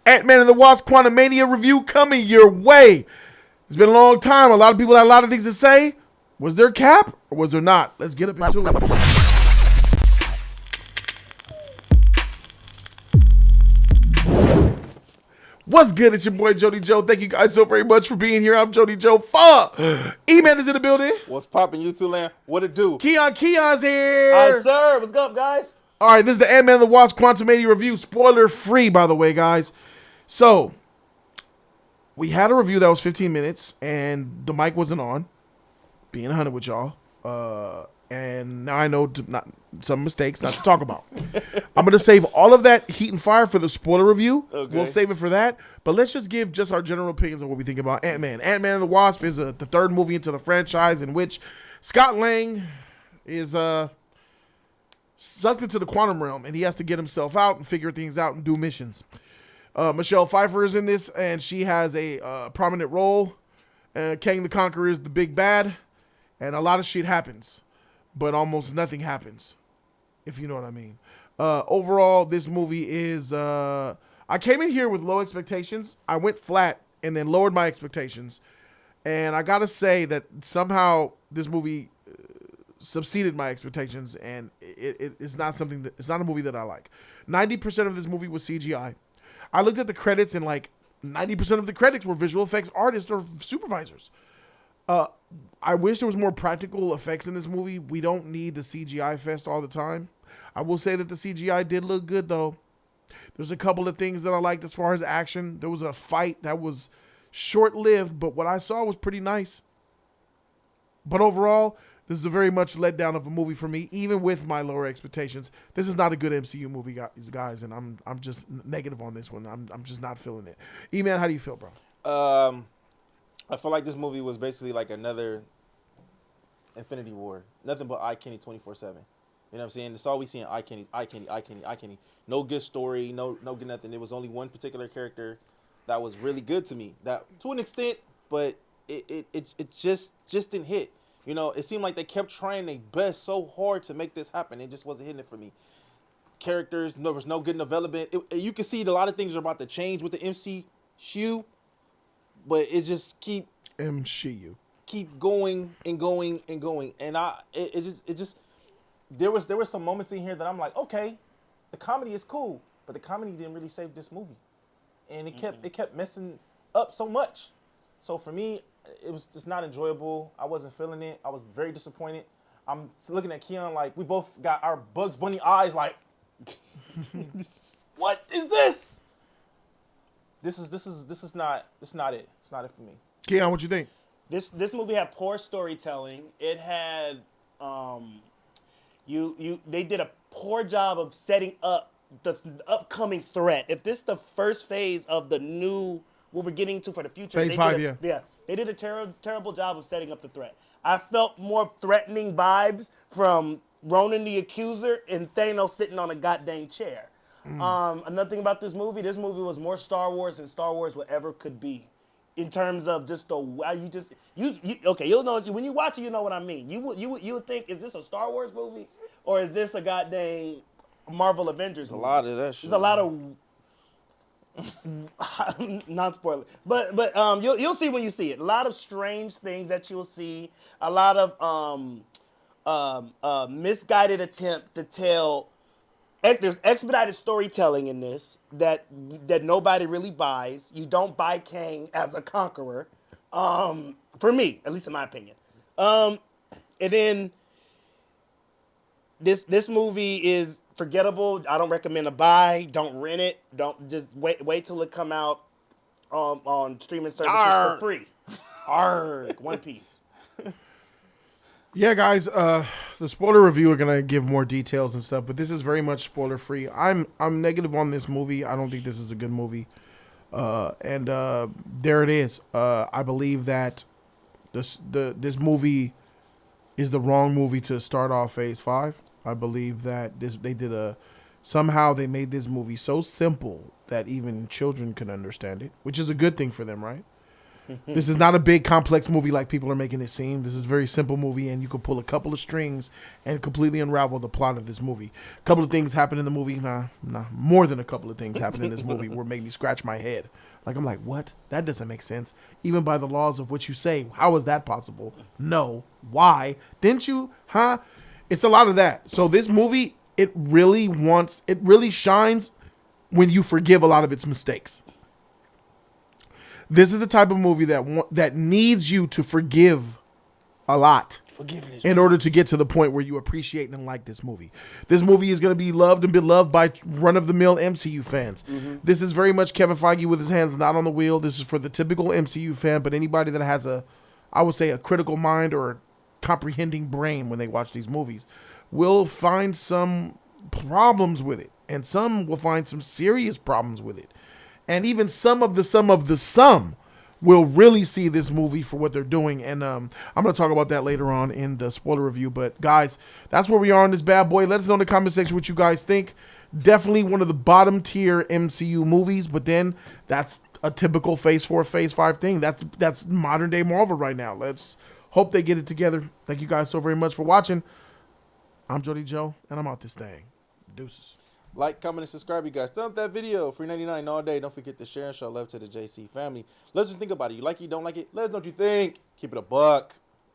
Ant-Man and the Wasp Quantumania review coming your way. It's been a long time. A lot of people had a lot of things to say. Was there cap or was there not? Let's get up into it. What's good? It's your boy Jody Joe. Thank you guys so very much for being here. I'm Jody Joe. E-Man is in the building. What's poppin', YouTube land? What it do? Keon's here. All right, sir. What's up, guys? All right, this is the Ant-Man and the Wasp Quantumania review. Spoiler free, by the way, guys. So, we had a review that was 15 minutes, and the mic wasn't on. Being 100 with y'all. And now I know some mistakes not to talk about. I'm going to save all of that heat and fire for the spoiler review. Okay. We'll save it for that. But let's just give just our general opinions on what we think about Ant-Man. Ant-Man and the Wasp is the third movie into the franchise in which Scott Lang is sucked into the quantum realm, and he has to get himself out and figure things out and do missions. Michelle Pfeiffer is in this, and she has a prominent role. Kang the Conqueror is the big bad, and a lot of shit happens. But almost nothing happens, if you know what I mean. Overall, this movie is... I came in here with low expectations. I went flat and then lowered my expectations. And I got to say that somehow this movie subsided my expectations, and it's not something that... It's not a movie that I like. 90% of this movie was CGI. I looked at the credits, and like 90% of the credits were visual effects artists or supervisors. I wish there was more practical effects in this movie. We don't need the CGI fest all the time. I will say that the CGI did look good, though. There's a couple of things that I liked as far as action. There was a fight that was short-lived, but what I saw was pretty nice. But overall, this is a very much letdown of a movie for me, even with my lower expectations. This is not a good MCU movie, guys, and I'm just negative on this one. I'm just not feeling it. E-Man, how do you feel, bro? I feel like this movie was basically like another Infinity War. Nothing but eye candy 24/7. You know what I'm saying? That's all we see in eye candy. No good story, no good nothing. There was only one particular character that was really good to me. That to an extent, but it just didn't hit. You know, it seemed like they kept trying their best so hard to make this happen. It just wasn't hitting it for me. Characters, there was no good development. You can see a lot of things are about to change with the MCU. But it just keep going and going and going, and it just there were some moments in here that I'm like, okay, the comedy is cool, but the comedy didn't really save this movie, and it kept messing up so much. So for me, it was just not enjoyable. I wasn't feeling it. I was very disappointed. I'm looking at Keon like we both got our Bugs Bunny eyes like, what is this? This is not it. It's not it for me. Keon, what you think? This movie had poor storytelling. It had they did a poor job of setting up the upcoming threat. If this is the first phase of the new what we're getting to for the future, phase 5, they did a terrible job of setting up the threat. I felt more threatening vibes from Ronan the Accuser and Thanos sitting on a goddamn chair. Another thing about this movie was more Star Wars than Star Wars would ever could be, in terms of just the okay, you'll know when you watch it, you know what I mean. You would think, is this a Star Wars movie or is this a goddamn Marvel Avengers movie? A lot of that shit. There's a lot of non-spoiler, but you'll see when you see it. A lot of strange things that you'll see. A lot of misguided attempt to tell. There's expedited storytelling in this that nobody really buys. You don't buy Kang as a conqueror, for me, at least in my opinion. And then this movie is forgettable. I don't recommend a buy. Don't rent it. Don't just wait till it come out on streaming services for free. Arrgh, One Piece. Yeah, guys, the spoiler review are gonna give more details and stuff, but this is very much spoiler free. I'm negative on this movie. I don't think this is a good movie. And there it is. I believe that this movie is the wrong movie to start off Phase 5. I believe that somehow they made this movie so simple that even children can understand it, which is a good thing for them, right? This is not a big complex movie like people are making it seem. This is a very simple movie, and you can pull a couple of strings and completely unravel the plot of this movie. A couple of things happen in the movie. More than a couple of things happen in this movie where made me scratch my head. Like, I'm like, what? That doesn't make sense. Even by the laws of what you say, how is that possible? No. Why? Didn't you? Huh? It's a lot of that. So this movie, it really shines when you forgive a lot of its mistakes. This is the type of movie that needs you to forgive a lot Forgiveness. in order to get to the point where you appreciate and like this movie. This movie is going to be loved and beloved by run-of-the-mill MCU fans. This is very much Kevin Feige with his hands not on the wheel. This is for the typical MCU fan, but anybody that has a critical mind or a comprehending brain when they watch these movies will find some problems with it, and some will find some serious problems with it. And even some of the will really see this movie for what they're doing. And I'm going to talk about that later on in the spoiler review. But, guys, that's where we are on this bad boy. Let us know in the comment section what you guys think. Definitely one of the bottom tier MCU movies. But then that's a typical Phase 4, Phase 5 thing. That's modern day Marvel right now. Let's hope they get it together. Thank you guys so very much for watching. I'm Jody Joe, and I'm out this thing. Deuces. Like, comment, and subscribe, you guys. Thumb up that video. Free 99 all day. Don't forget to share and show love to the JC family. Let us think about it. You like it, you don't like it? Let us know what you think. Keep it a buck.